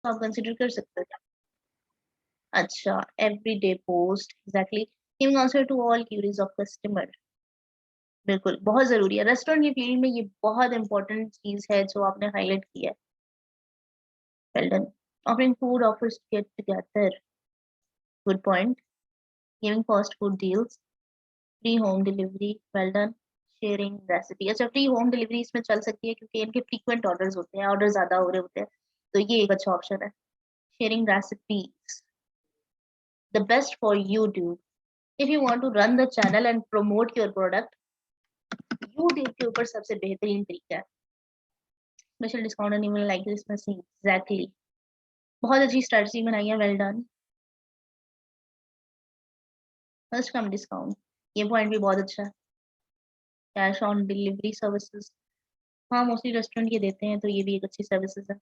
तो आप कंसिडर कर सकते हो क्या? अच्छा, everyday post, exactly, giving answer to all queries of customer. बिल्कुल, बहुत जरूरी है रेस्टोरेंट की फील्ड में, ये बहुत इंपॉर्टेंट चीज है जो आपने हाईलाइट किया है। Well done. Offering food offers get together, good point. Giving fast food deals, free home delivery, well done. Sharing recipe, अच्छा फ्री होम डिलीवरी इसमें चल सकती है क्योंकि इनके फ्रीक्वेंट ऑर्डर्स होते हैं, ऑर्डर ज्यादा हो रहे होते हैं, तो ये एक अच्छा ऑप्शन है। Sharing recipes, the best for you do, if you want to run the channel and promote your product, YouTube के ऊपर सबसे बेहतरीन तरीका है। Special discount and email like this message, exactly, बहुत अच्छी स्ट्रेटजी बनाई है, well done. First come discount, ये पॉइंट भी बहुत अच्छा है। कैश ऑन डिलीवरी सर्विसेज, हाँ मोस्टली रेस्टोरेंट ये देते हैं, तो ये भी एक अच्छी सर्विसेज है।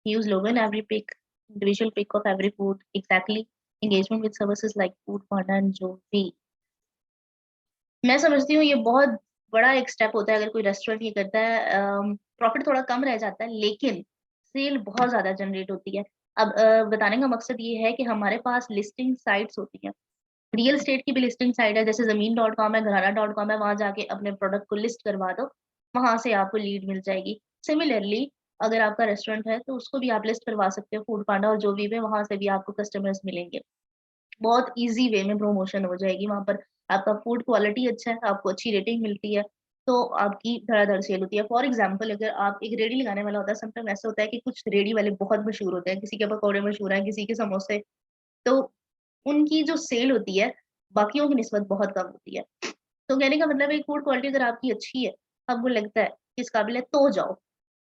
Use logo in every pic, individual pic of every food, exactly. engagement with services like food panda and Jovi, मैं समझती हूँ ये बहुत बड़ा एक स्टेप होता है अगर कोई रेस्टोरेंट ये करता है। प्रॉफिट थोड़ा कम रह जाता है लेकिन सेल बहुत ज्यादा जनरेट होती है। अब बताने का मकसद ये है कि हमारे पास लिस्टिंग साइट्स होती हैं, रियल स्टेट की भी लिस्टिंग साइट है, जैसे जमीन.com है, घराना.com है, वहां जाके अपने प्रोडक्ट को लिस्ट करवा दो, वहां से आपको लीड मिल जाएगी। सिमिलरली अगर आपका रेस्टोरेंट है तो उसको भी आप लिस्ट करवा सकते हो फूड पांडा और जो भी है, वहां से भी आपको कस्टमर्स मिलेंगे, बहुत इजी वे में प्रमोशन हो जाएगी वहां पर। आपका फूड क्वालिटी अच्छा है, आपको अच्छी रेटिंग मिलती है, तो आपकी धड़ाधड़ सेल होती है। फॉर एग्जाम्पल अगर आप एक रेडी लगाने वाला होता है, समटाइम ऐसा होता है कि कुछ रेडी वाले बहुत मशहूर होते हैं, किसी के पकौड़े मशहूर हैं, किसी के समोसे, तो उनकी जो सेल होती है बाकियों की निस्बत बहुत कम होती है। तो कहने का मतलब है फूड क्वालिटी अगर आपकी अच्छी है, आपको लगता है कि इस काबिल है, तो जाओ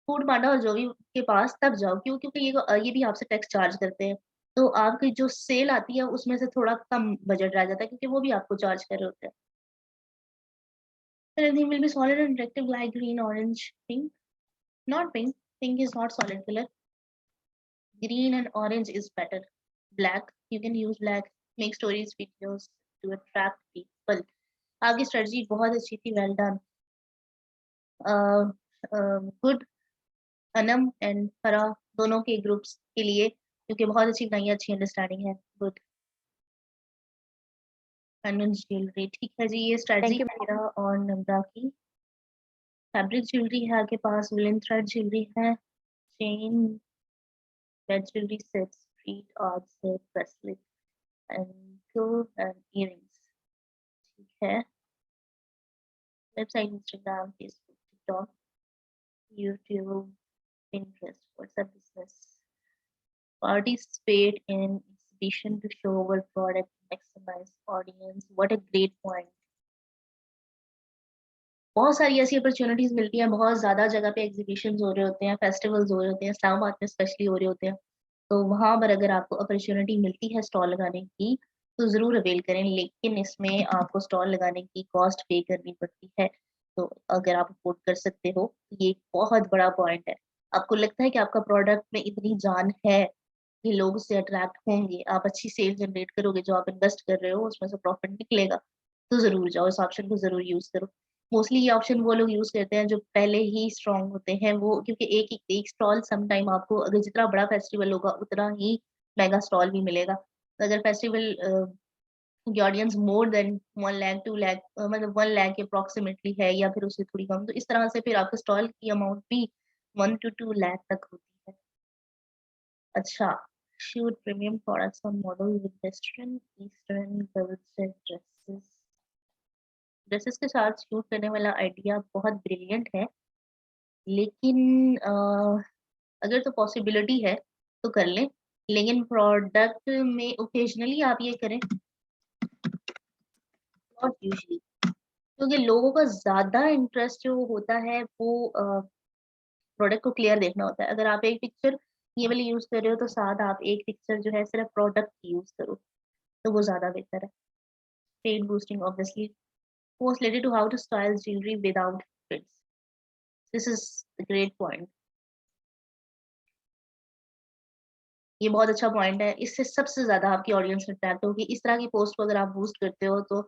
फूड पांडा और जो भी के पास, तब जाओ। क्यों? क्योंकि ये भी आपसे टैक्स चार्ज करते हैं, तो आपकी जो सेल आती है उसमें से थोड़ा कम बजट रह जाता है क्योंकि वो भी आपको चार्ज कर रहे होते हैं। Anything will be solid and attractive like green, orange, pink. Not pink. Pink is not solid color. Green and orange is better. Black, you can use black. Make stories, videos to attract people. आपकी strategy बहुत अच्छी थी, well done. Good. Anam and हरा दोनों के groups के लिए, क्योंकि बहुत अच्छी बनाई है, अच्छी अंडरस्टैंडिंग है, गुड। ज्वेलरी, ठीक है जी, ये स्ट्रेटजी थैंक यू। है मेरा और नम्रा की। फैब्रिक ज्वेलरी है आपके पास, वुलन थ्रेड ज्वेलरी है, chain, bed jewellery set, street art set, bracelet and earrings, ठीक है। Website, Instagram, Facebook, TikTok, YouTube, Pinterest, WhatsApp business, participate in exhibition to show our product, maximize audience, what a great point। बहुत सारी ऐसी opportunities मिलती हैं, बहुत ज्यादा जगह पे एग्जीबिशन हो रहे होते हैं, फेस्टिवल्स हो रहे होते हैं, इस्लामाबाद में स्पेशली हो रहे होते हैं, तो वहां पर अगर आपको अपॉर्चुनिटी मिलती है स्टॉल लगाने की तो जरूर अवेल करें, लेकिन इसमें आपको स्टॉल लगाने की कॉस्ट पे करनी पड़ती है। तो अगर आप अफोर्ड कर सकते हो तो ये एक बहुत बड़ा पॉइंट है। आपको लगता है कि आपका प्रोडक्ट में इतनी जान है कि लोग उससे अट्रैक्ट होंगे, आप अच्छी सेल जनरेट करोगे, जो आप इन्वेस्ट कर रहे हो उसमें से प्रॉफिट निकलेगा, तो जरूर जाओ, इस ऑप्शन को जरूर यूज करो। मोस्टली ये ऑप्शन वो लोग यूज करते हैं जो पहले ही स्ट्रांग होते हैं, वो क्योंकि एक स्टॉल सम टाइम आपको, अगर जितना बड़ा फेस्टिवल होगा उतना ही मेगा स्टॉल भी मिलेगा। तो अगर फेस्टिवल की audience more than 1 lakh 2 lakh, मतलब 1 लाख के अप्रोक्सीमेटली है या फिर उससे थोड़ी कम, तो इस तरह से फिर आपके स्टॉल की अमाउंट भी 1 to 2 लाख तक होती है। अच्छा, shoot premium products on model with western eastern culture dresses, dresses के साथ शूट करने वाला आइडिया बहुत ब्रिलियंट है, लेकिन अगर तो पॉसिबिलिटी है तो कर लें, लेकिन प्रोडक्ट में ओकेजनली आप ये करें, नॉट यूजली, क्योंकि लोगों का ज्यादा इंटरेस्ट जो होता है वो प्रोडक्ट को क्लियर देखना होता है। अगर आप एक पिक्चर ये वाली यूज कर रहे हो तो साथ आप एक पिक्चर जो है सिर्फ प्रोडक्ट की यूज करो, तो वो ज्यादा बेहतर है। Paid boosting obviously, most related to how to style jewelry without fits, this is a great point। ये बहुत अच्छा पॉइंट है, इससे सबसे ज्यादा आपकी ऑडियंस अट्रैक्ट होगी। इस तरह की पोस्ट को अगर आप बूस्ट करते हो तो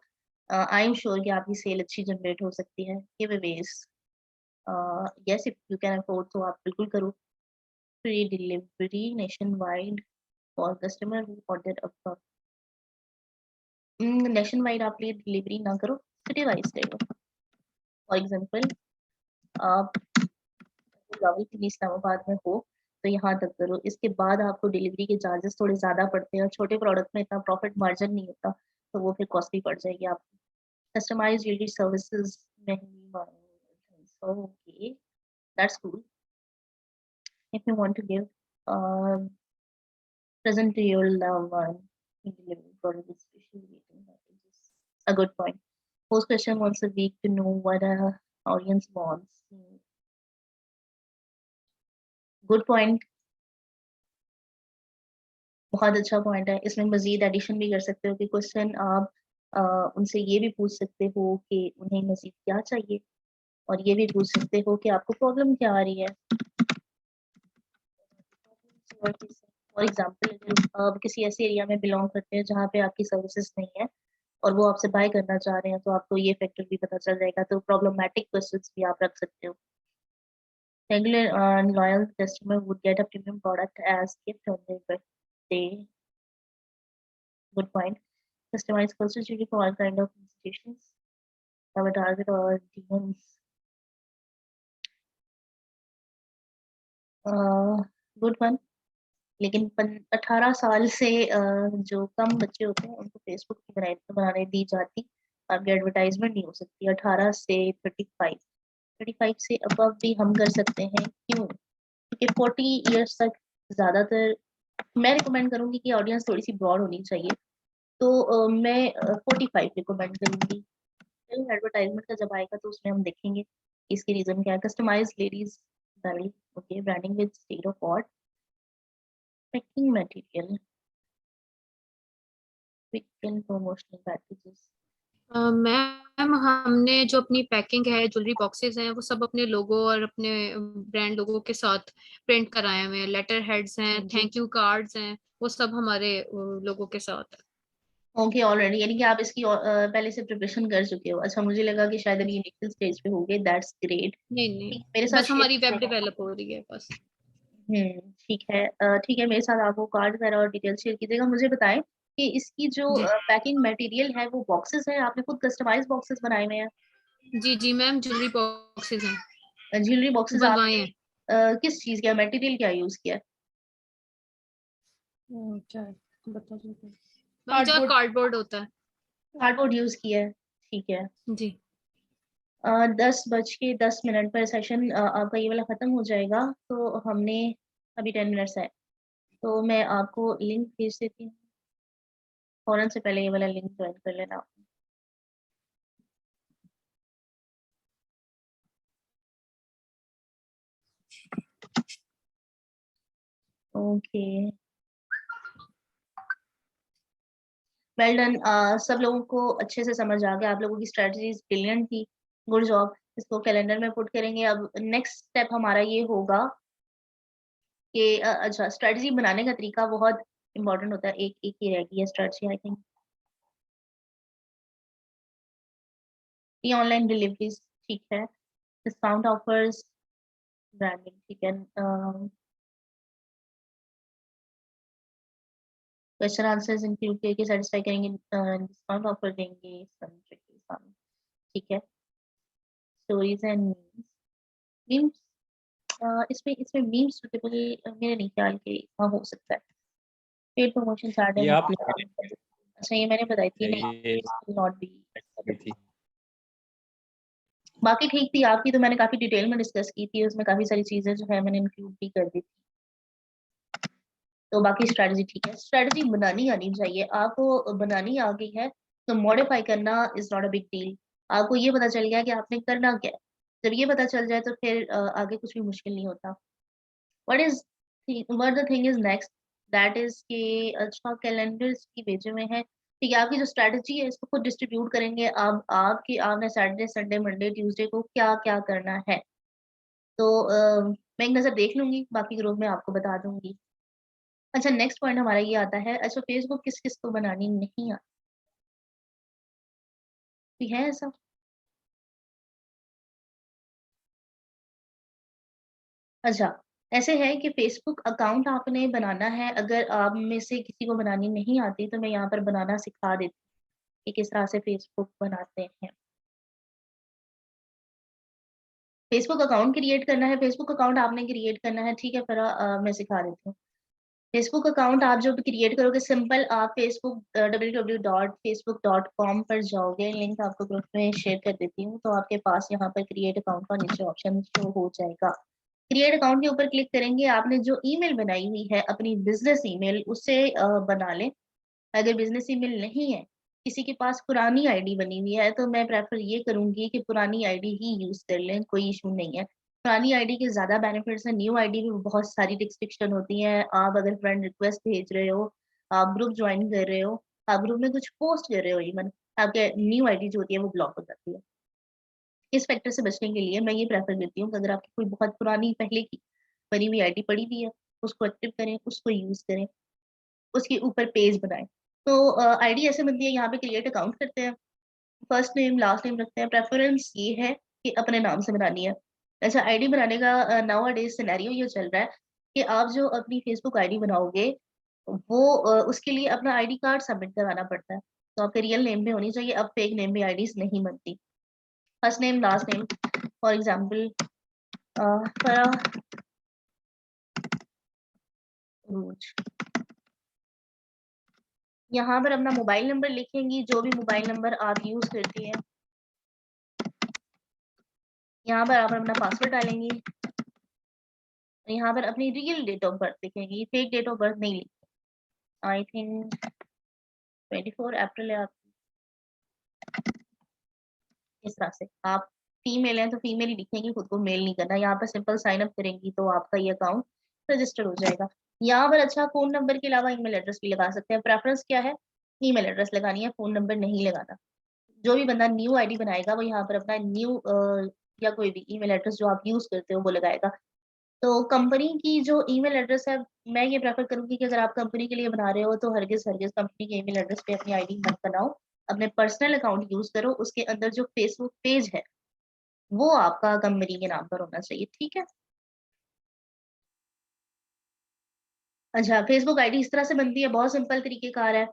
आई एम श्योर कि आपकी सेल अच्छी जनरेट हो सकती है। Give Awez, yes if you can afford तो आप बिल्कुल करो। free delivery nationwide for customer who order above. Nationwide आप लिए डिलीवरी ना करो, सिटी वाइज ले लो। फॉर एग्जांपल आप रावलपिंडी इस्लामाबाद में हो तो यहाँ तक करो, इसके बाद आपको डिलीवरी के चार्जेस थोड़े ज्यादा पड़ते हैं और छोटे प्रोडक्ट में इतना प्रॉफिट मार्जिन नहीं होता, तो वो फिर कॉस्टली पड़ जाएगी आपको। कस्टमाइज डिलीवरी सर्विसेज महंगी मांग, okay that's cool. If you want to give present to your loved one in delivery for a special rating packages. A good point. Post question once a week to know what a audience wants. Good point. बहुत अच्छा point है। इसमें मजीद addition भी कर सकते हो कि question आप उनसे ये भी पूछ सकते हो कि उन्हें मजीद क्या चाहिए, और ये भी पूछ सकते हो कि आपको प्रॉब्लम क्या आ रही है। फॉर एग्जाम्पल आप किसी ऐसे एरिया में बिलोंग करते हैं जहाँ पे आपकी सर्विसेज नहीं है और वो आपसे बाय करना चाह रहे हैं, तो आपको ये फैक्टर भी पता चल जाएगा, तो प्रॉब्लमैटिक क्वेश्चंस भी आप रख सकते हो। Regular and loyal customer would get a premium product as gift on their birthday. Good point. Customized courses usually for all kind of institutions. Have a target or demons. Good one. लेकिन 18 साल से जो कम बच्चे होते हैं उनको Facebook की बनाने दी जाती, आपकी एडवर्टाइजमेंट नहीं हो सकती। 18 से 35 से अबव भी हम कर सकते हैं। क्यों? क्योंकि 40 इयर्स तक ज्यादातर मैं रिकमेंड करूंगी कि ऑडियंस थोड़ी सी ब्रॉड होनी चाहिए, तो मैं 45 रिकमेंड करूंगी। एडवर्टाइजमेंट का जब आएगा तो उसमें हम देखेंगे इसकी रीजन क्या है। Customize ladies okay, branding with state of art, packing material, weekend promotional packages. Ma'am हमने जो अपनी पैकिंग है, ज्वेलरी बॉक्सेस हैं, वो सब अपने लोगो और अपने ब्रांड लोगो के साथ प्रिंट कराए हुए हैं। लेटर हेड्स हैं, थैंक यू कार्ड्स हैं, वो सब हमारे लोगो के साथ है। ओके ऑलरेडी, यानी कि आप इसकी पहले से प्रिपरेशन कर चुके हो। अच्छा, मुझे लगा कि शायद अभी इनिशियल स्टेज पे होगे। That's great. नहीं, मेरे साथ बस हमारी वेब डेवलप हो रही है बस। ठीक है, ठीक है, मेरे साथ आप वो कार्ड वगैरह और डिटेल शेयर कीजिएगा। मुझे बताएं कि इसकी जो पैकिंग मटेरियल है वो बॉक्सेस है, आपने खुद कस्टमाइज बॉक्सेस बनाए हुए हैं? जी मैम, ज्वेलरी बॉक्सेस हैं, ज्वेलरी बॉक्सेस बनवाए आपने हैं। किस चीज का मटेरियल क्या यूज किया? क्या बता दो, जो कार्डबोर्ड होता है। कार्डबोर्ड यूज किया है, ठीक है। जी 10:10 पर सेशन आपका ये वाला खत्म हो जाएगा, तो हमने अभी 10 मिनट्स है, तो मैं आपको लिंक भेज देती हूँ। फौरन से पहले ये वाला लिंक ज्वाइन कर लेना। Okay, well done. सब लोगों को अच्छे से समझ आ गया, आप लोगों की स्ट्रेटजीज ब्रिलियंट थी, गुड जॉब। इसको कैलेंडर में पुट करेंगे। अब नेक्स्ट स्टेप हमारा ये होगा कि अच्छा, स्ट्रेटजी बनाने का तरीका बहुत इंपॉर्टेंट होता है। एक एक ही रह गई है स्ट्रेटजी आई थिंक। ये ऑनलाइन डिलीवरीज ठीक है, डिस्काउंट ऑफर्स, ब्रांडिंग ठीक है, क्वेश्चन आंसर्स इंक्लूड करके सेटिस्फाई करेंगे, डिस्काउंट ऑफर देंगे, ठीक है। स्टोरीज एंड मीम्स, इसमें इसमें मीम्स सुटेबल मेरे नहीं ख्याल के हाँ हो सकता है। पेड प्रमोशन चार्ट ये है। आपने अच्छा, ये मैंने बताई थी नहीं, ये नॉट बी। थी। बाकी ठीक थी आपकी, तो मैंने काफी डिटेल में डिस्कस की थी, उसमें काफी सारी चीजें जो है मैंने इंक्लूड भी कर दी थी। तो बाकी स्ट्रेटजी ठीक है, स्ट्रेटजी बनानी आनी चाहिए आपको। बनानी आ गई है तो मॉडिफाई करना is not a big deal. आपको ये पता चल गया कि आपने करना क्या है, जब ये पता चल जाए तो फिर आगे कुछ भी मुश्किल नहीं होता। What is what the thing is next, that is कि अच्छा कैलेंडर्स की भेजे हुए हैं, ठीक है। आपकी जो स्ट्रेटजी है इसको खुद डिस्ट्रीब्यूट करेंगे। अब आपकी आपने सैटरडे संडे मंडे ट्यूसडे को क्या क्या करना है, तो मैं एक नजर देख लूंगी, बाकी ग्रुप में आपको बता दूंगी। अच्छा, नेक्स्ट पॉइंट हमारा ये आता है, अच्छा फेसबुक किस किस को बनानी नहीं आती है ऐसा? अच्छा, ऐसे है कि फेसबुक अकाउंट आपने बनाना है, अगर आप में से किसी को बनानी नहीं आती तो मैं यहाँ पर बनाना सिखा देती हूँ कि किस तरह से फेसबुक बनाते हैं। फेसबुक अकाउंट क्रिएट करना है, फेसबुक अकाउंट आपने क्रिएट करना है, ठीक है? फिर मैं सिखा देती हूँ। फेसबुक अकाउंट आप जब क्रिएट करोगे, सिंपल आप फेसबुक www.facebook.com पर जाओगे, लिंक आपको ग्रुप में शेयर कर देती हूँ, तो आपके पास यहाँ पर क्रिएट अकाउंट का नीचे ऑप्शन शो हो जाएगा। क्रिएट अकाउंट के ऊपर क्लिक करेंगे, आपने जो ईमेल बनाई हुई है अपनी बिजनेस ईमेल उससे बना लें। अगर बिजनेस ईमेल नहीं है, किसी के पास पुरानी आईडी बनी हुई है, तो मैं प्रेफर ये करूंगी कि पुरानी आईडी ही यूज कर लें, कोई इशू नहीं है। पुरानी आईडी के ज्यादा बेनिफिट्स हैं, न्यू आईडी में बहुत सारी रिस्ट्रिक्शन होती हैं। आप अगर फ्रेंड रिक्वेस्ट भेज रहे हो, आप ग्रुप ज्वाइन कर रहे हो, आप ग्रुप में कुछ पोस्ट कर रहे हो, इवन आपके न्यू आईडी जो होती है वो ब्लॉक हो जाती है। इस फैक्टर से बचने के लिए मैं ये प्रेफर करती हूँ कि अगर आपकी कोई बहुत पुरानी पहले की बनी हुई आईडी पड़ी हुई है, उसको एक्टिव करें, उसको यूज करें, उसके ऊपर पेज बनाएं। तो आईडी ऐसे बनती है, यहाँ पे क्रिएट अकाउंट करते हैं, फर्स्ट नेम लास्ट नेम रखते हैं। प्रेफरेंस ये है कि अपने नाम से बनानी है। अच्छा, आईडी बनाने का नाउ अ डेज सिनेरियो ये चल रहा है कि आप जो अपनी फेसबुक आईडी बनाओगे वो उसके लिए अपना आईडी कार्ड सबमिट कराना पड़ता है, तो आपके रियल नेम पे होनी चाहिए। अब फेक नेम पे आईडीज नहीं बनती। First name last name, for example यहाँ पर अपना मोबाइल नंबर लिखेंगी, जो भी मोबाइल नंबर आप यूज करती हैं। यहाँ पर आप अपना पासवर्ड डालेंगी, यहाँ पर अपनी रियल डेट ऑफ बर्थ लिखेंगी, फेक डेट ऑफ बर्थ नहीं लिखी। आई थिंक 24 अप्रैल है आपकी। इस तरह से आप फीमेल हैं तो फीमेल ही लिखेंगी, खुद को मेल नहीं करना। यहाँ पर सिंपल साइन अप करेंगी तो आपका ये अकाउंट रजिस्टर हो जाएगा। यहाँ पर अच्छा, फोन नंबर के अलावा ईमेल एड्रेस भी लगा सकते हैं। प्रेफरेंस क्या है? ईमेल एड्रेस लगानी है, फोन नंबर नहीं लगाना। जो भी बंदा न्यू आईडी बनाएगा वो यहाँ पर अपना न्यू या कोई भी ईमेल एड्रेस जो आप यूज करते हो वो लगाएगा। तो कंपनी की जो ईमेल एड्रेस है, मैं ये प्रेफर करूंगी कि अगर आप कंपनी के लिए बना रहे हो तो हरगिज हरगिज कंपनी के ईमेल एड्रेस पे अपनी आईडी मत बनाओ। अपने पर्सनल अकाउंट यूज करो, उसके अंदर जो फेसबुक पेज है वो आपका कंपनी के नाम पर होना चाहिए, ठीक है? अच्छा, फेसबुक आईडी इस तरह से बनती है, बहुत सिंपल तरीकेकार है।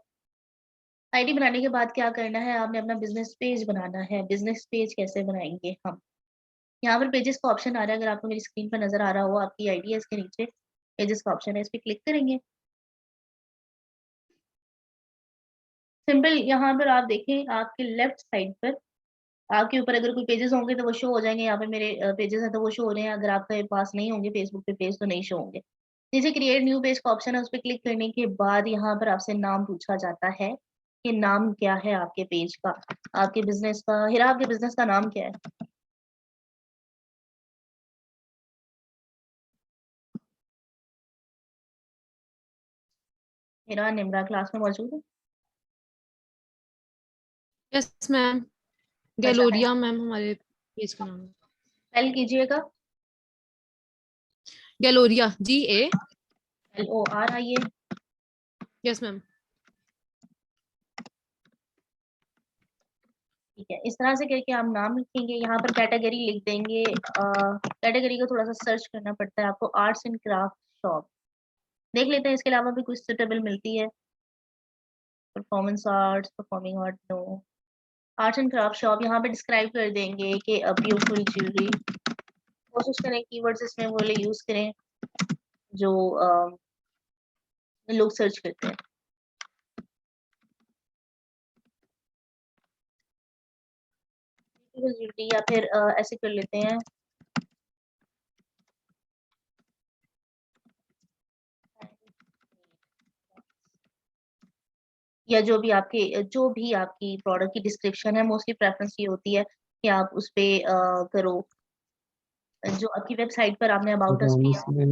आईडी बनाने के बाद क्या करना है, आपने अपना बिजनेस पेज बनाना है। बिजनेस पेज कैसे बनाएंगे हम? यहाँ पर पेजेस का ऑप्शन आ रहा है, अगर आपको मेरी स्क्रीन पर नजर आ रहा हो, आपकी आईडी है, इसके नीचे पेजेस का ऑप्शन है, इस पर क्लिक करेंगे। सिंपल यहाँ पर आप देखें, आपके लेफ्ट साइड पर आपके ऊपर अगर कोई पेजेस होंगे तो वो शो हो जाएंगे। यहाँ पे मेरे पेजेस हैं तो वो शो हो रहे हैं। अगर आपके पास नहीं होंगे फेसबुक पे पेज तो नहीं शो होंगे। नीचे क्रिएट न्यू पेज का ऑप्शन है, उस पर क्लिक करने के बाद यहाँ पर आपसे नाम पूछा जाता है कि नाम क्या है आपके पेज का, आपके बिजनेस का। हिरा, आपके बिजनेस का नाम क्या है? हिरा निम्रा क्लास में मौजूद है? यस मैम, अच्छा है, गैलोरिया मैम हमारे पेज का नाम है। स्पेल कीजिएगा। गैलोरिया, GA। LORIA। Yes ma'am. ठीक है, इस तरह से करके आप नाम लिखेंगे, यहाँ पर कैटेगरी लिख देंगे। कैटेगरी को थोड़ा सा सर्च करना पड़ता है आपको, आर्ट्स एंड क्राफ्ट शॉप। देख लेते हैं इसके अलावा भी कुछ सुटेबल मिलती है। Performance arts, performing art, no. Arts and craft shop, यहाँ पे डिस्क्राइब कर देंगे कि ब्यूटीफुल ज्वेलरी। कोशिश करें कीवर्ड्स इसमें वो ले यूज करें जो लोग सर्च करते हैं। ज्वेलरी, या फिर ऐसे कर लेते हैं या जो भी आपकी प्रोडक्ट की डिस्क्रिप्शन है। मोस्टली प्रेफरेंस ये होती है कि आप उस पे करो, जो आपकी वेबसाइट पर आपने तो अबाउट क्या अस हम पे। इसमें,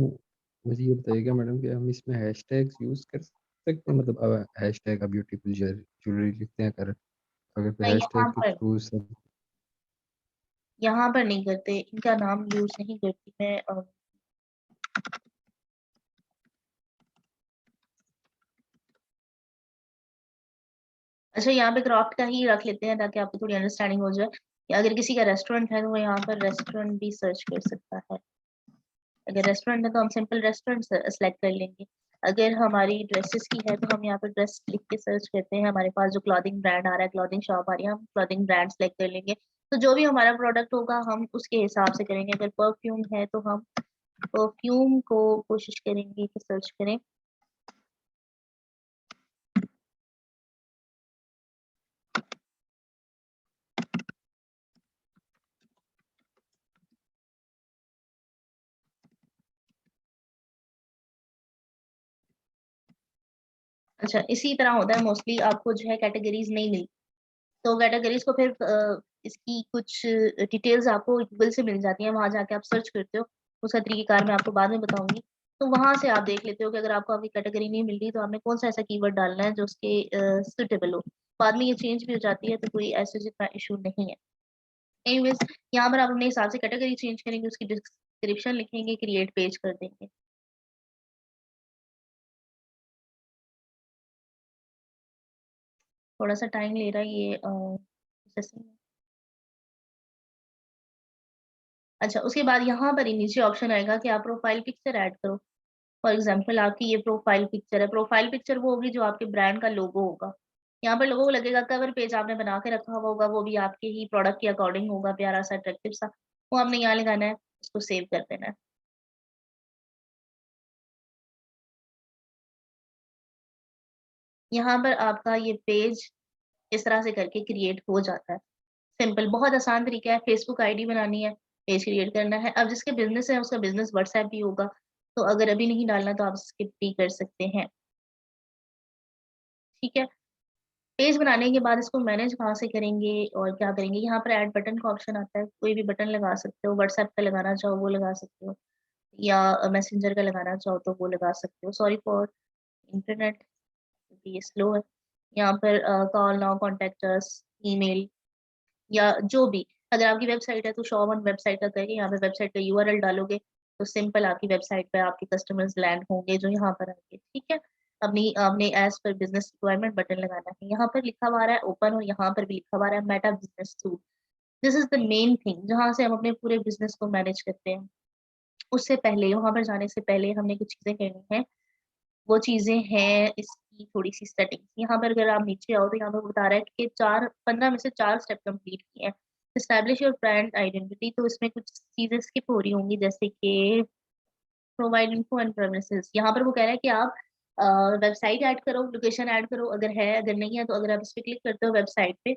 मुझे ये बताइएगा मैडम, कि हम इसमें हैशटैग्स यूज कर सकते हैं? मतलब अब हैशटैग अब ब्यूटीफुल ज्वेलरी लिखते हैं, कर अगर फिर नहीं, हैशटैग के थ्रू सब। यहाँ पर नहीं करते, इनका नाम यूज नहीं करती मैं। अच्छा, यहाँ पे क्राफ्ट का ही रख लेते हैं ताकि आपको थोड़ी अंडरस्टैंडिंग हो जाए। या अगर किसी का रेस्टोरेंट है तो वो यहाँ पर रेस्टोरेंट भी सर्च कर सकता है। अगर रेस्टोरेंट है तो हम सिंपल रेस्टोरेंट सेलेक्ट कर लेंगे। अगर हमारी ड्रेसेस की है तो हम यहाँ पर ड्रेस लिख के सर्च करते हैं, हमारे पास जो क्लॉथिंग ब्रांड आ रहा है, क्लॉथिंग शॉप आ रही है, हम क्लॉथिंग ब्रांड सेलेक्ट कर लेंगे। तो जो भी हमारा प्रोडक्ट होगा हम उसके हिसाब से करेंगे। अगर परफ्यूम है तो हम परफ्यूम को कोशिश करेंगे कि सर्च करें। अच्छा, इसी तरह होता है मोस्टली, आपको जो है कैटेगरीज नहीं मिलती, तो कैटेगरीज को फिर इसकी कुछ डिटेल्स आपको गूगल से मिल जाती हैं, वहां जाके आप सर्च करते हो। उसका तरीकेकार मैं आपको बाद में बताऊंगी। तो वहां से आप देख लेते हो कि अगर आपको आपकी कैटेगरी नहीं मिल रही तो आपने कौन सा ऐसा कीवर्ड डालना है जो उसके सुटेबल हो। बाद में ये चेंज भी हो जाती है, तो कोई ऐसा जितना इशू नहीं है। एनीवेज, यहाँ पर आप अपने हिसाब से कैटेगरी चेंज करेंगे, उसकी डिस्क्रिप्शन लिखेंगे, क्रिएट पेज कर देंगे। थोड़ा सा टाइम ले रहा है ये प्रोसेसिंग में। अच्छा, उसके बाद यहाँ पर ही नीचे ऑप्शन आएगा कि आप प्रोफाइल पिक्चर ऐड करो। फॉर एग्जाम्पल आपकी ये प्रोफाइल पिक्चर है। प्रोफाइल पिक्चर वो होगी जो आपके ब्रांड का लोगो होगा। यहाँ पर लोगो लगेगा, कवर पेज आपने बना के रखा हुआ होगा, वो भी आपके ही प्रोडक्ट के अकॉर्डिंग होगा, प्यारा सा अट्रैक्टिव सा। वो आपने यहाँ लगाना है, उसको सेव कर देना है। यहाँ पर आपका ये पेज इस तरह से करके क्रिएट हो जाता है। सिंपल, बहुत आसान तरीका है। फेसबुक आईडी बनानी है, पेज क्रिएट करना है। अब जिसके बिजनेस है उसका बिजनेस व्हाट्सएप भी होगा, तो अगर अभी नहीं डालना तो आप स्किप भी कर सकते हैं। ठीक है, पेज बनाने के बाद इसको मैनेज कहाँ से करेंगे और क्या करेंगे। यहाँ पर ऐड बटन का ऑप्शन आता है, कोई भी बटन लगा सकते हो। व्हाट्सएप का लगाना चाहो वो लगा सकते हो, या मैसेंजर का लगाना चाहो तो वो लगा सकते हो। सॉरी फॉर इंटरनेट, ये स्लो है। यहाँ पर call now, contact us, email, या जो भी। अगर आपकी वेबसाइट है तो शो ऑन वेबसाइट का करके यहाँ पे वेबसाइट का यूआरएल डालोगे तो सिंपल आपकी वेबसाइट पे आपके कस्टमर्स लैंड होंगे जो यहाँ पर आएंगे। ठीक है, अपनी आपने as per business requirement button लगाना है। यहाँ पर लिखा हुआ है ओपन, और यहाँ पर भी लिखा हुआ है Meta business suit. This is the main thing जहाँ से हम अपने पूरे बिजनेस को मैनेज करते हैं। उससे पहले, वहां पर जाने से पहले हमने कुछ चीजें करनी है। वो चीजें हैं इसकी थोड़ी सी सेटिंग्स। यहाँ पर अगर आप नीचे आओ तो यहाँ पर बता रहा है कि 15 में से 4 स्टेप कंप्लीट किए हैं। एस्टैब्लिश योर ब्रांड आइडेंटिटी, तो इसमें कुछ चीजें स्किप हो रही होंगी, जैसे कि प्रोवाइड इन्फो एंड प्रेमिसेस। यहाँ पर वो कह रहा है कि आप वेबसाइट ऐड करो, लोकेशन ऐड करो, अगर है, अगर नहीं है तो अगर आप इस पे क्लिक करते हो वेबसाइट पे